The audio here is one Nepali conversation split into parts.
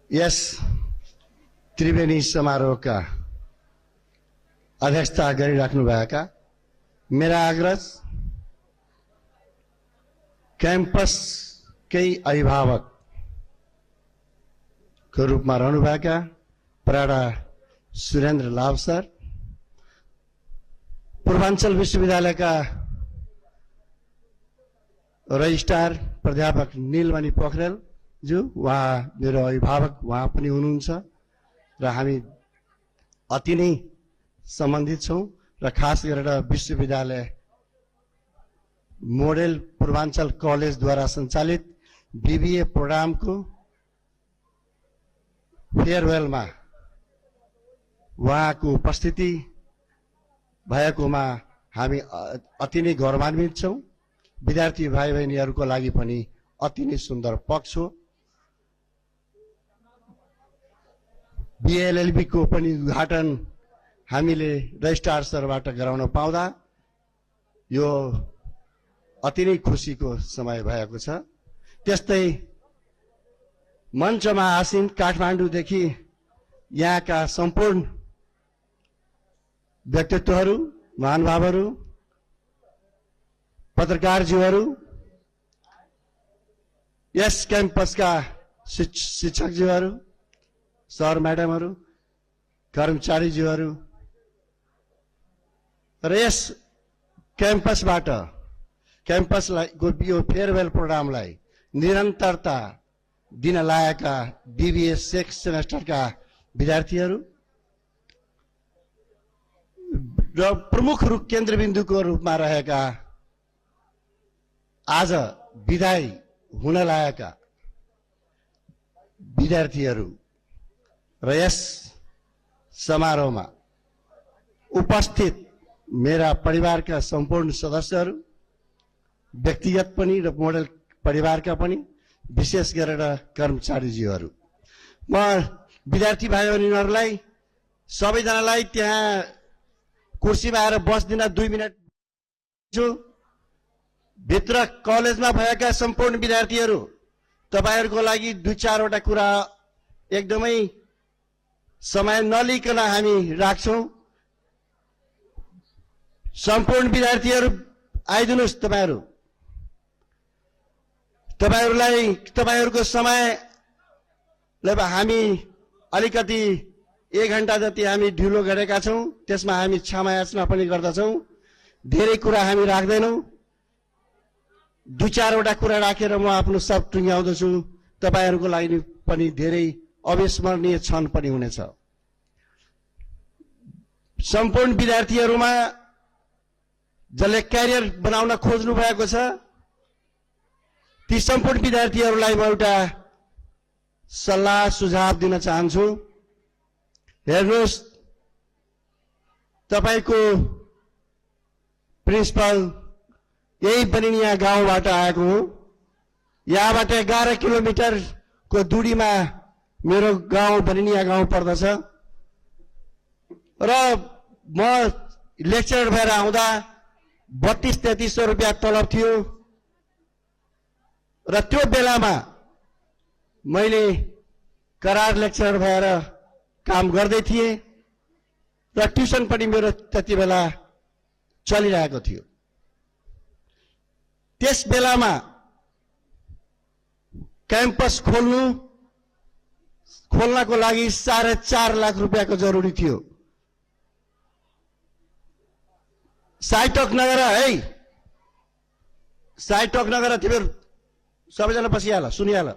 यस त्रिवेणी समारोहका अध्यक्षता गरिराख्नुभएका मेरा अग्रज क्याम्पसकै अभिभावकको रूपमा रहनुभएका प्राडा सुरेन्द्र लाभ सर, पूर्वाञ्चल विश्वविद्यालयका रजिस्ट्रार प्राध्यापक नीलमणि पोखरेल ज्यू, उहाँ मेरो अभिभावक उहाँ पनि हुनुहुन्छ र हामी अति नै सम्बन्धित छौं र खास गरेर विश्वविद्यालय मोडेल पूर्वाञ्चल कलेजद्वारा सञ्चालित बीबीए प्रोग्रामको फेयरवेलमा उहाँको उपस्थिति भएकोमा हामी अति नै गौरवान्वित छौं। विद्यार्थी भाइ बहिनीहरूको लागि पनि अति नै सुन्दर पक्ष हो। बीएलएलबी को पनि उद्घाटन हामीले रजिस्ट्रार सरबाट गराउन पाउँदा यो अति नै खुसीको समय भएको छ। त्यस्तै मञ्चमा आसीन काठमाडौँदेखि यहाँका सम्पूर्ण व्यक्तित्वहरू, महानुभावहरू, पत्रकारज्यूहरू, यस क्याम्पसका शिक्षकज्यूहरू, सर म्याडमहरू, कर्मचारीज्यूहरू र यस क्याम्पसबाट क्याम्पसलाई यो फेयरवेल प्रोग्रामलाई निरन्तरता दिन लागेका बीबीए 6 सेमेस्टरका विद्यार्थीहरू र प्रमुख केन्द्रबिन्दुको रूपमा रहेका आज विदाई हुन लागेका विद्यार्थीहरू र यस समारोहमा उपस्थित मेरा परिवारका सम्पूर्ण सदस्यहरू, व्यक्तिगत पनि र मोडल परिवारका पनि, विशेष गरेर कर्मचारीज्यूहरू, म विद्यार्थी भाइ बहिनीहरूलाई सबैजनालाई त्यहाँ कुर्सीमा आएर बस्दिन 2 मिनट छु। भित्र कलेजमा भएका सम्पूर्ण विद्यार्थीहरू, तपाईहरुको लागि 2-4 वटा कुरा एकदमै समय नलिकन हामी राख्छौं। सम्पूर्ण विद्यार्थीहरू आइदिनुस्। तपाईहरुको समय हामी अलिकति 1 घण्टा जति हामी ढिलो गरेका छौं। त्यसमा हामी क्षमा याचना पनि गर्दछौं। धेरै कुरा हामी राख्दैनौं। 2-4 वटा कुरा राखेर म आफ्नो सब टुङ्ग्याउँदछु। तपाईहरुको लागि पनि धेरै अविस्मरणीय क्षण पनि हुनेछ। सम्पूर्ण विद्यार्थीहरूमा जसले क्यारियर बनाउन खोज्नु भएको छ, ती सम्पूर्ण विद्यार्थीहरूलाई म एउटा सल्लाह सुझाव दिन चाहन्छु। हेर्नुस्, तपाईको प्रिन्सिपल यही बनिनिया गाउँबाट आएको हो। यहाँबाट 11 किलोमिटरको दूरीमा मेरो गाउँ बनिनिया गाउँ पर्दछ र म लेक्चरर भएर आउँदा 3200-3300 रुपैयाँ तलब थियो र त्यो बेलामा मैले करार लेक्चरर भएर काम गर्दै थिएँ र ट्युसन पनि मेरो त्यति बेला चलिरहेको थियो। त्यस बेलामा क्याम्पस खोल्नको लागि 4.5 लाख रुपैयाँको जरुरी थियो। साइटक नगर है, साइटक नगर तिमीहरू सबैजना बसिहाल, सुनिहाल,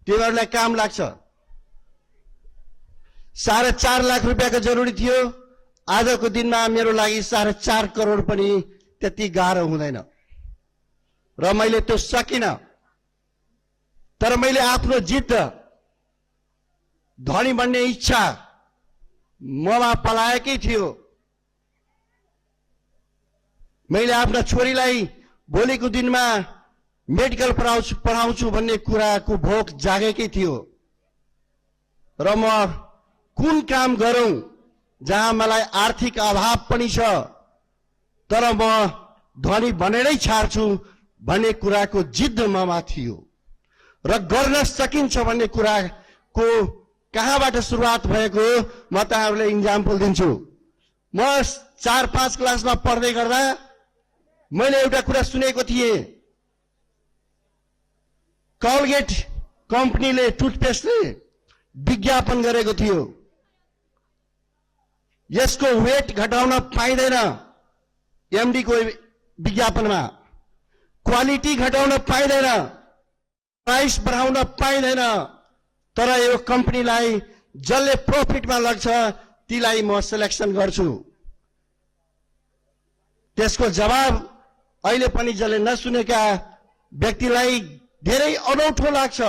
तिमीहरूलाई काम लाग्छ। 4.5 लाख रुपैयाँको जरुरी थियो। आजको दिनमा मेरो लागि 4.5 करोड पनि त्यति गाह्रो हुँदैन र मैले त्यो सकिन। तर मैले आफ्नो जिद्द, धनी बन्ने इच्छा ममा पलाएकै थियो। मैले आफ्ना छोरीलाई भोलिको दिनमा मेडिकल पढाउँछु भन्ने कुराको भोक जागेकै थियो र म कुन काम गरौं जहाँ मलाई आर्थिक अभाव पनि छ तर म धनी बनेरै छाड्छु भन्ने कुराको जिद्द ममा थियो र गर्न सकिन्छ भन्ने कुरा को कहाँबाट सुरुवात भएको म तपाईहरुलाई इक्जाम्पल दिन्छु। म 4-5 क्लासमा पढ्दै गर्दा मैले एउटा कुरा सुनेको थिएँ, कोलगेट कम्पनीले टुथपेस्टले विज्ञापन गरेको थियो, यसको वेट घटाउन पाइदैन, एमडी को विज्ञापनमा क्वालिटी घटाउन पाइदैन, प्राइस बढाउन पाइदैन, तर यो कम्पनीलाई जसले प्रॉफिटमा लाग्छ तीलाई म सिलेक्सन गर्छु। त्यसको जवाब अहिले पनि जसले नसुनेका व्यक्तिलाई धेरै अनौठो लाग्छ,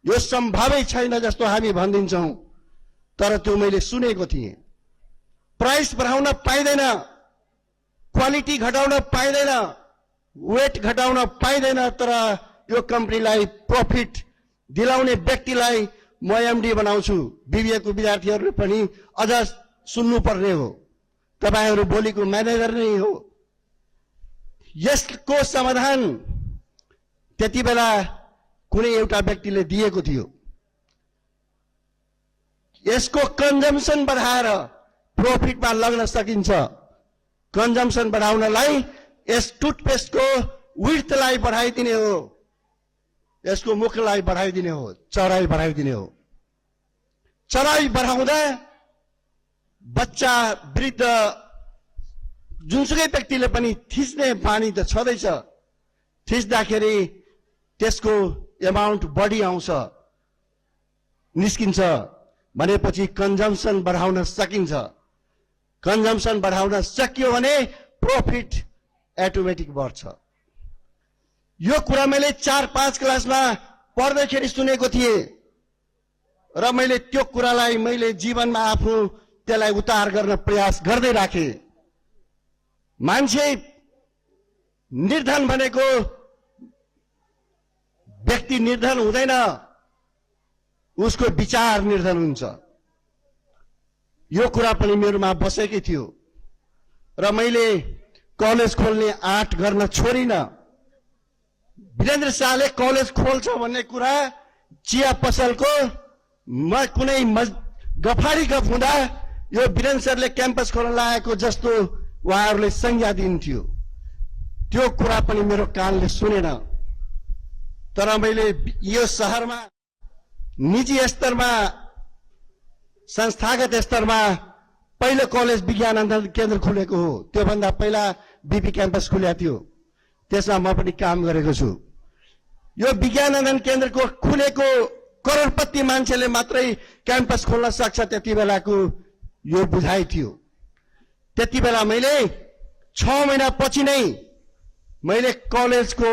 यो सम्भवै छैन जस्तो हामी भन्दिन्छौं, तर त्यो मैले सुनेको थिएँ। प्राइस बढाउन पाइदैन, क्वालिटी घटाउन पाइदैन, वेट घटाउन पाइदैन, तर यो कम्पनीलाई प्रॉफिट दिलाउने व्यक्तिलाई म एमडी बनाउँछु। बीबीए को विद्यार्थीहरूले पनि अझ सुन्नु पर्ने हो, तपाईहरु भोलिको म्यानेजर नै हो। यसको समाधान त्यति बेला कुनै एउटा व्यक्तिले दिएको थियो, यसको कन्जम्सन बढाएर प्रॉफिटमा लाग्न सकिन्छ। कन्जम्सन बढाउनलाई यस टुथपेस्टको विड्थलाई बढाइदिने हो, यसको मुखलाई बढाइदिने हो, चौडाइ बढाइदिने हो। चौडाइ बढाउँदा बच्चा, वृद्ध, जुनसुकै व्यक्तिले पनि थिच्ने बानी त छँदैछ, थिच्दाखेरि त्यसको एमाउन्ट बढी आउँछ, निस्किन्छ भनेपछि कन्जम्सन बढाउन सकिन्छ। कन्जम्सन बढाउन सकियो भने प्रॉफिट अटोमेटिक बढ्छ। यो कुरा मैले 4-5 क्लासमा पढ्दाखेरि सुनेको थिएँ र मैले त्यो कुरालाई मैले जीवनमा आफू त्यसलाई उतार गर्न प्रयास गर्दै राखे। मान्छे निर्धन भनेको व्यक्ति निर्धन हुँदैन, उसको विचार निर्धन हुन्छ। यो कुरा पनि मेरोमा बसेकै थियो र मैले कलेज खोल्ने आँट गर्न छोडिन। वीरेन्द्र शाहले कलेज खोल्छ भन्ने कुरा चिया पसलको म कुनै गफाडी गफ हुँदा यो वीरेन्द्र सरले क्याम्पस खोल्न लागेको जस्तो उहाँहरूले संज्ञा दिन्थ्यो। त्यो कुरा पनि मेरो कानले सुनेन। तर मैले यो शहरमा निजी स्तरमा, संस्थागत स्तरमा पहिलो कलेज विज्ञानन्दन केन्द्र खुलेको हो। त्योभन्दा पहिला बीपी क्याम्पस खुलेको थियो, त्यसमा म पनि काम गरेको छु। यो विज्ञानन्दन केन्द्रको खुलेको करोडपति मान्छेले मात्रै क्याम्पस खोल्न सक्छ, त्यति बेलाको यो बुझाइ थियो। त्यति बेला मैले 6 महिना पछि नै मैले कलेजको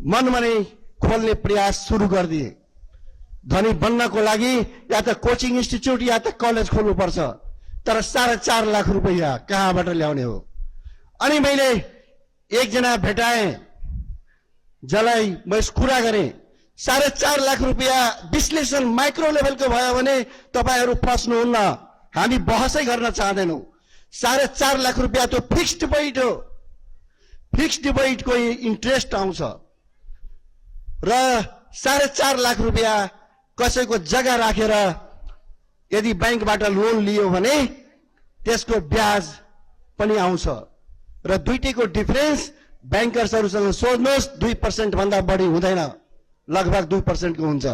मनमा नै खोल्ने प्रयास सुरु गरिदिए। धनी बन्नको लागि या त कोचिङ इन्स्टिट्युट या त कलेज खोल्नुपर्छ, तर 4.5 लाख रुपैयाँ कहाँबाट ल्याउने हो। अनि मैले एकजना भेटाएँ जसलाई म कुरा गरेँ, 4.5 लाख रुपैयाँ विश्लेषण माइक्रो लेभलको भयो भने तपाईहरु फस्नुहुन्न, हामी बहसै गर्न चाहदैनौं। 4.5 लाख रुपैयाँ त फिक्स्ड डिपोजिट हो, फिक्स्ड डिपोजिटको इन्ट्रेस्ट आउँछ र 4.5 लाख रुपैयाँ कसैको जग्गा राखेर यदि बैंकबाट लोन लियो भने त्यसको ब्याज पनि आउँछ र दुईटैको डिफरेन्स बैंकर्सहरुसँग सोध्नुहोस् 2% भन्दा बढी हुँदैन, लगभग 2% को हुन्छ।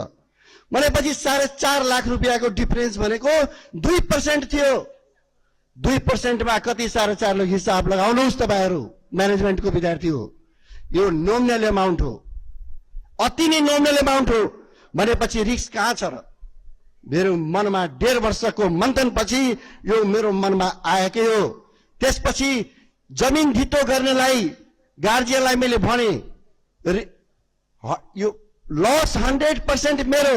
भनेपछि 4.5 लाख रुपैयाँको डिफरेन्स भनेको 2% थियो। 2% मा कति 4.5 लाख हिसाब लगाउनुहोस् तपाईहरु, म्यानेजमेन्टको विद्यार्थी हो। यो नोमिनल अमाउन्ट हो, अति नै नोमिनल अमाउन्ट हो। भनेपछि रिस्क कहाँ छ र? मेरो मनमा 1.5 वर्षको मन्थन पछि यो मेरो मनमा आएकै हो। त्यसपछि जमिन धितो गर्नलाई गार्जियनलाई मैले भने यो लस 100% मेरो,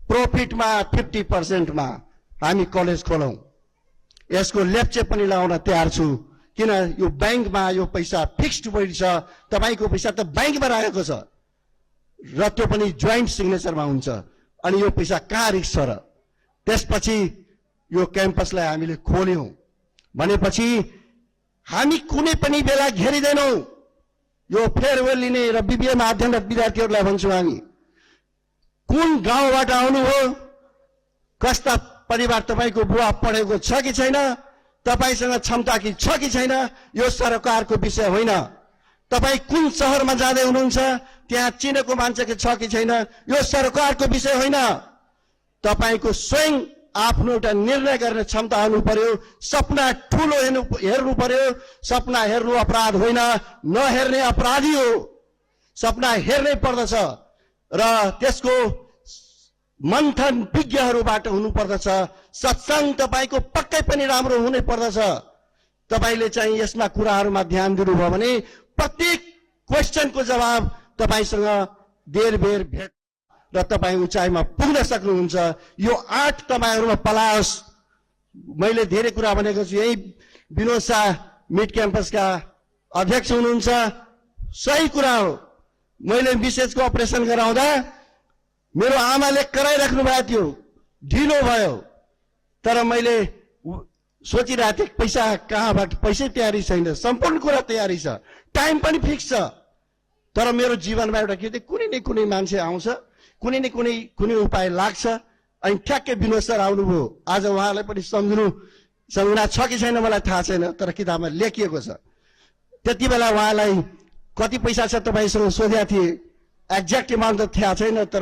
प्रॉफिटमा 50% मा हामी कलेज खोलौं। यसको लेप्चे पनि लगाउन तयार छु, किन यो बैंकमा यो पैसा फिक्स्ड डिपोजिट छ, तपाईको पैसा त बैंकमा राखेको छ र त्यो पनि जोइन्ट सिग्नेचरमा हुन्छ। अनि यो पैसा कहाँ रिस्क छ र? त्यसपछि यो क्याम्पसलाई हामीले खोल्यौं भनेपछि हामी कुनै पनि बेला घेरिदैनौं। यो फेयरवेल लिने र बीबीएमा अध्ययनरत विद्यार्थीहरूलाई भन्छु, हामी कुन गाउँबाट आउनुभयो, कस्ता परिवार तपाईको बुवा पढेको छ कि छैन, तपाईसँग क्षमता कि छ कि छैन, यो सरकारको विषय होइन। तपाई कुन शहरमा जाँदै हुनुहुन्छ, त्यहाँ चिनेको मान्छे छ कि छैन, यो सरकारको विषय होइन। तपाईको स्वयं आफ्नो एउटा निर्णय गर्ने क्षमता हुनु पर्यो। सपना ठूलो हेर्नु पर्यो। सपना हेर्नु अपराध होइन, नहेर्ने अपराधी हो। सपना हेर्नै पर्दछ र त्यसको मन्थन विज्ञहरूबाट हुनु पर्दछ। सत्संग तपाईको पक्कै पनि राम्रो हुनै पर्दछ। तपाईले चाहिँ यसमा कुराहरूमा ध्यान दिनुभयो भने प्रत्येक क्वेशनको जवाब तपाईसँग देर बेर भेट र तपाई उचाइमा पुग्न सक्नुहुन्छ। यो आँट तपाईहरुमा पलाओस्। मैले धेरै कुरा भनेको छु। यही विनोद शाह मिड क्याम्पसका अध्यक्ष हुनुहुन्छ। सही कुरा हो। मैले विशेषको अपरेसन गराउँदा मेरो आमाले कराइराख्नु भएको थियो, ढिलो भयो। तर मैले सोचिरहेको थिएँ पैसा कहाँबाट, पैसै तयारी छैन, सम्पूर्ण कुरा तयारी छ, टाइम पनि फिक्स छ। तर मेरो जीवनमा एउटा के थियो, कुनै न कुनै मान्छे आउँछ, कुनै न कुनै उपाय लाग्छ। अनि ठ्याक्कै विनोद सर आउनुभयो। आज उहाँलाई पनि सम्झना छ कि छैन मलाई थाहा छैन, तर किताबमा लेखिएको छ। त्यति बेला उहाँलाई कति पैसा छ तपाईसँग सोधेका थिए, एक्ज्याक्ट अमाउन्ट त थाहा छैन, तर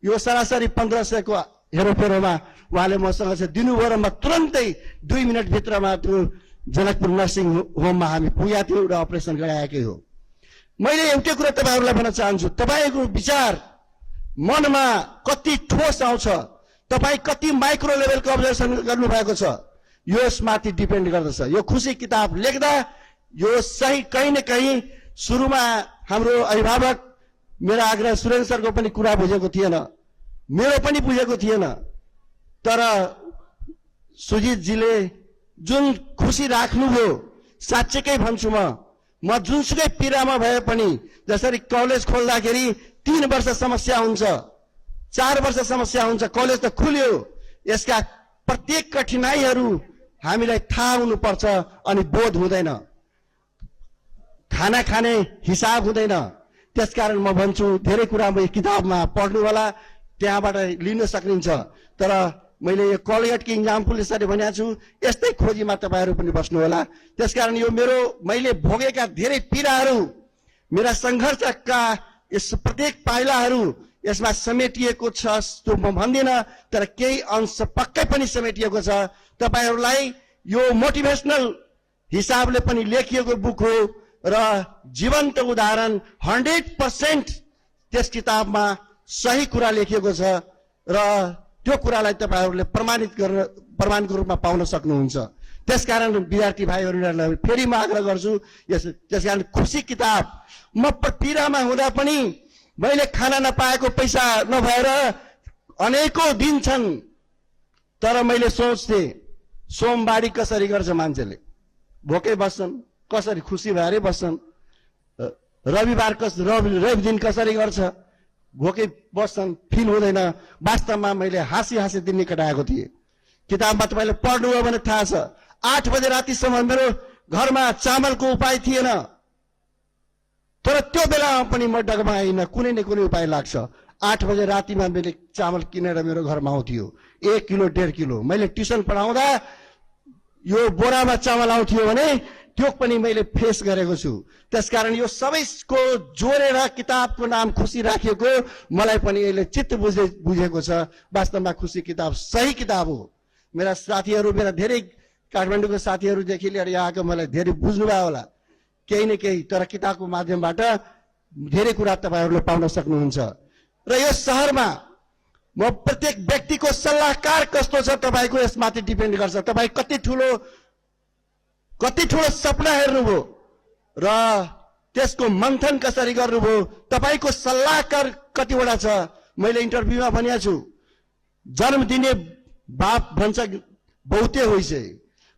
यो सरासरी 1500 को हेरोफेरोमा उहाँले मसँग चाहिँ दिनुभयो र म तुरन्तै 2 मिनट भित्रमा त्यो जनकपुर नर्सिङ होममा हामी पुगेका थियौँ र अपरेसन गराएकै हो। मैले एउटै कुरा तपाईहरुलाई भन्न चाहन्छु, तपाईको विचार मनमा कति ठोस आउँछ, तपाई कति माइक्रो लेभलको अब्जर्भेसन गर्नु भएको छ, यो यसमाथि डिपेन्ड गर्दछ। यो खुशी किताब लेख्दा यो सही कहीं न कहीं सुरुमा हाम्रो अभिभावक मेरो आग्रह सुरेन्द्र सरको पनि कुरा बुझेको थिएन, मेरो पनि बुझेको थिएन। तर सुजित जीले जुन खुशी राख्नुभयो, साच्चैकै भन्छु म जुनसुकै पीडामा भए पनि, जसरी कलेज खोल्दाखेरि 3 वर्ष समस्या हुन्छ, 4 वर्ष समस्या हुन्छ, कलेज त खुल्यो। यसका प्रत्येक कठिनाइहरू हामीलाई थाहा हुनुपर्छ अनि बोध हुँदैन, खाना खाने हिसाब हुँदैन। त्यसकारण म भन्छु धेरै कुरा म किताबमा पढ्नु होला, त्यहाँबाट लिन सकिन्छ। तर मैले यो कलगेटको इक्जाम्पल यसरी भनेको छु, यस्तै खोजीमा तपाईहरु पनि बस्नु होला। त्यसकारण यो मैले भोगेका धेरै पीडाहरू, मेरा संघर्षका यस प्रत्येक पाइलाहरू यसमा समेटिएको छ त्यो म भन्दिन, तर केही अंश पक्कै पनि समेटिएको छ। तपाईहरुलाई यो मोटिभेशनल हिसाबले पनि लेखिएको बुक हो र जीवन्त उदाहरण 100% त्यस किताबमा सही कुरा लेखिएको छ र त्यो कुरालाई तपाईहरुले प्रमाणित रूपमा पाउन सक्नुहुन्छ। त्यसकारण विद्यार्थी भाइहरुलाई फेरि म आग्रह गर्छु, त्यसकारण खुशी किताब। म पीडामा हुँदा पनि मैले खाना नपाएको पैसा नभएर अनेकौं दिन छन्, तर मैले सोच्थे सोमबारी कसरी गर्छ मान्छेले, भोकै बस्छन्, कसरी खुसी भएरै बस्छन्, रवि दिन कसरी गर्छ, भोकै बस्छन्, फिल हुँदैन। वास्तवमा मैले हाँसी दिन निकटाएको थिएँ। किताबमा तपाईले पढ्नुभयो भने थाहा छ, 8 बजे रातिसम्म मेरो घरमा चामलको उपाय थिएन, तर त्यो बेलामा पनि म डगमगाइन, कुनै न कुनै उपाय लाग्छ। 8 बजे रातिमा मैले चामल किनेर मेरो घरमा आउँथ्यो, 1 किलो 1.5 किलो। मैले ट्युसन पढाउँदा यो बोरामा चामल आउँथ्यो भने त्यो पनि मैले फेस गरेको छु। त्यसकारण यो सबैको जोडेर किताबको नाम खुशी राखिएको मलाई पनि यसले चित्त बुझेको छ। वास्तवमा खुशी किताब सही किताब हो। मेरा साथीहरू, मेरा धेरै काठमाडौँको साथीहरूदेखि लिएर यहाँको मलाई धेरै बुझ्नुभयो होला केही न केही, तर किताबको माध्यमबाट धेरै कुरा तपाईहरुले पाउन सक्नुहुन्छ। र यो शहरमा म प्रत्येक व्यक्तिको सल्लाहकार कस्तो छ तपाईको यसमाथि डिपेन्ड गर्छ। तपाई कति ठूलो सपना हेर्नुभयो र त्यसको मन्थन कसरी गर्नुभयो, तपाईको सल्लाहकार कतिवटा छ। मैले इन्टरभ्यूमा भनेको छु, जन्म दिने बाप भन्छ बहुते होइसे,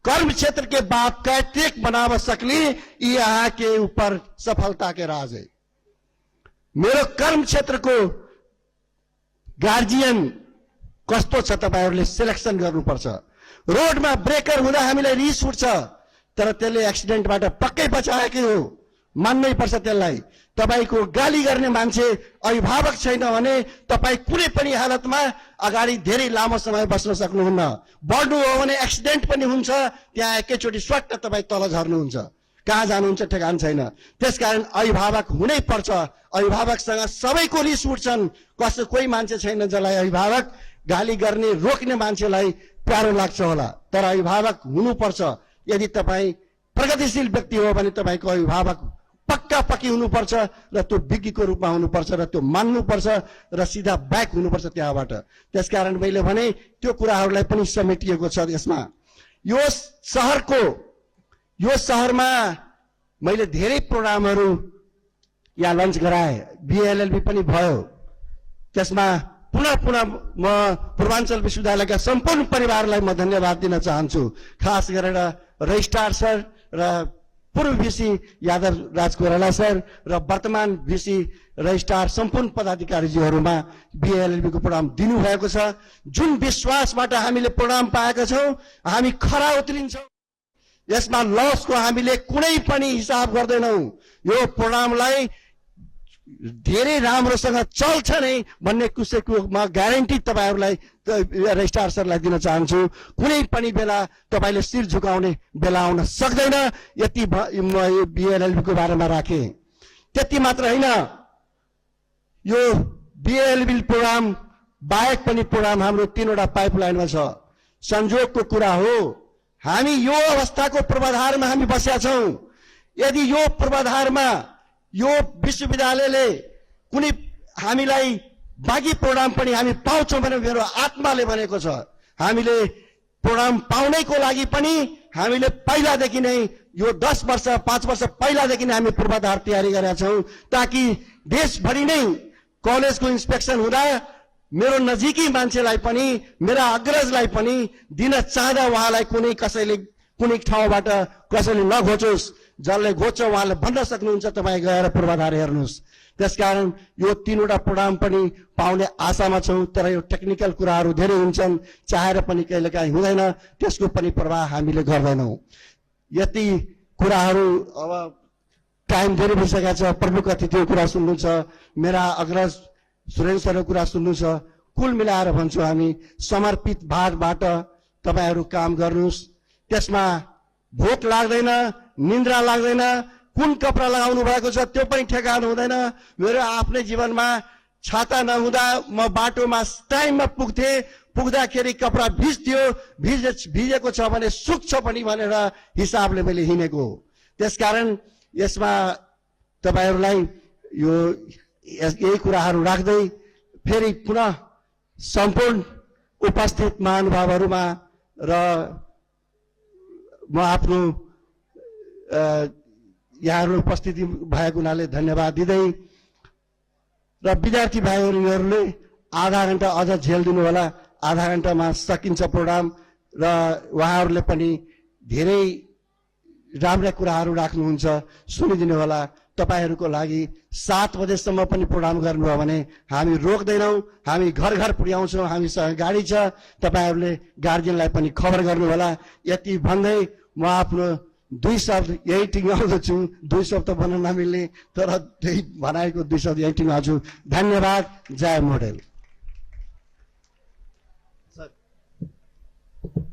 कर्म क्षेत्र के बाप कैट्रिक बनाव सकली, यहाँ के ऊपर सफलता के राज है। मेरो कर्म क्षेत्रको गार्जियन कस्तो छ तपाईहरुले सिलेक्सन गर्नुपर्छ। रोडमा ब्रेकर हुँदा हामीलाई रिस उठ्छ, तर त्यसले एक्सिडेन्टबाट पक्कै बचाएकै हो। मान्नै पर्छ त्यसलाई। तपाईको गाली गर्ने मान्छे अभिभावक छैन भने तपाई कुनै पनि हालतमा अगाडि धेरै लामो समय बस्न सक्नुहुन्न। बढ्नु हो भने एक्सिडेन्ट पनि हुन्छ, त्यहाँ एकैचोटि स्वाट्ट तपाई तल झर्नुहुन्छ, कहाँ जानुहुन्छ ठेगान छैन। त्यसकारण अभिभावक हुनै पर्छ। अभिभावकसँग सबैको रिस उठ्छन्, कसै कोही मान्छे छैन जसलाई अभिभावक गाली गर्ने रोक्ने मान्छेलाई प्यारो लाग्छ होला, तर अभिभावक हुनुपर्छ। यदि तपाई प्रगतिशील व्यक्ति हो भने तपाईको अभिभावक पक्का पक्की हुनुपर्छ र त्यो विज्ञको रूपमा हुनुपर्छ र त्यो मान्नुपर्छ र सिधा ब्याक हुनुपर्छ त्यहाँबाट। त्यसकारण मैले भने त्यो कुराहरूलाई पनि समेटिएको छ यसमा। यो शहरमा मैले धेरै प्रोग्रामहरू यहाँ लन्च गराए, बीएलएलबी पनि भयो। त्यसमा पुनः म पूर्वाञ्चल विश्वविद्यालयका सम्पूर्ण परिवारलाई म धन्यवाद दिन चाहन्छु। खास गरेर रजिस्ट्रार सर र पूर्व भिसी यादव राज कोइराला सर र वर्तमान भिसी रजिस्ट्रार सम्पूर्ण पदाधिकारीजीहरूमा बीएलएलबी को प्रोग्राम दिनुभएको छ। जुन विश्वासबाट हामीले प्रोग्राम पाएका छौं, हामी खरा उत्रिन्छौं। यसमा लसको हामीले कुनै पनि हिसाब गर्दैनौं। यो प्रोग्रामलाई धेरै राम्रोसँग चल्छ नै भन्ने कुराको म ग्यारेन्टी तपाईहरुलाई रजिस्ट्रार सरलाई दिन चाहन्छु। कुनै पनि बेला तपाईले शिर झुकाउने बेला आउन सक्दैन। यति बीएलएलबी को बारेमा राखे। त्यति मात्र हैन, यो बीएलएलबी प्रोग्राम बाहेक पनि प्रोग्राम हाम्रो 3 वटा पाइपलाइनमा छ। संयोगको कुरा हो, हामी यो अवस्थाको पूर्वाधारमा हामी बसेका छौं। यदि यो पूर्वाधारमा यो विश्वविद्यालयले कुनै हामीलाई बाँकी प्रोग्राम पनि हामी पाउँछौं भने मेरो आत्माले भनेको छ। हामीले प्रोग्राम पाउनैको लागि पनि हामीले पहिलादेखि नै यो 10 वर्ष 5 वर्ष पहिलादेखि नै हामी पूर्वाधार तयारी गरेका छौं, ताकि देशभरि नै कलेजको इन्स्पेक्सन हुँदा मेरो नजिकी मान्छेलाई पनि, मेरा अग्रजलाई पनि दिन चाहँदा उहाँलाई कसैले कुनै ठाउँबाट कसैले नघोचोस्। जसले घोच्छ उहाँले भन्न सक्नुहुन्छ, तपाईँ गएर पूर्वाधार हेर्नुहोस्। त्यसकारण यो 3 वटा प्रोग्राम पनि पाउने आशामा छौं। तर यो टेक्निकल कुराहरू धेरै हुन्छन्, चाहेर पनि कहिलेकाहीँ हुँदैन, त्यसको पनि प्रवाह हामीले गर्दैनौं। यति कुराहरू अब टाइम धेरै भइसकेको छ। प्रमुख अतिथिको कुरा सुन्नु छ, मेरा अग्रज सुरेन्द्र सरको कुरा सुन्नु छ। कुल मिलाएर भन्छु, हामी समर्पित भावबाट तपाईहरु काम गर्नुस्। त्यसमा भोक लाग्दैन, निन्द्रा लाग्दैन, कुन कपडा लगाउनु भएको छ त्यो पनि ठेगान हुँदैन। मेरो आफ्नै जीवनमा छाता नहुँदा म बाटोमा टाइममा पुग्थे, पुग्दाखेरि कपडा भिज्थ्यो, भिजेको छ भने सुक्छ पनि भनेर हिसाबले मैले हिँडेको। त्यसकारण यसमा तपाईहरुलाई यो यही कुराहरू राख्दै फेरि पुनः सम्पूर्ण उपस्थित महानुभावहरुमा र म आफ्नो यहाँहरु उपस्थिति भएको हुनाले धन्यवाद दिँदै र विद्यार्थी भाइहरुले आधा घण्टा अझ झेल दिनु होला। आधा घण्टामा सकिन्छ प्रोग्राम र उहाँहरुले पनि धेरै राम्रा कुराहरू राख्नुहुन्छ, सुनिदिनु होला। तपाईहरुको लागि 7 बजेसम्म पनि प्रोग्राम गर्नुभयो भने हामी रोक्दैनौं, हामी घर घर पुर्याउँछौं, हामीसँग गाडी छ। तपाईहरुले गार्जियनलाई पनि खबर गर्नु होला। यति भन्दै म आफ्नो 2 शब्द यही टिङ्गाउँदछु। 2 शब्द भन्न नमिल्ने, तर त्यही भनाएको 2 शब्द यही टिङ्गाउँछु। धन्यवाद। जय मोडेल।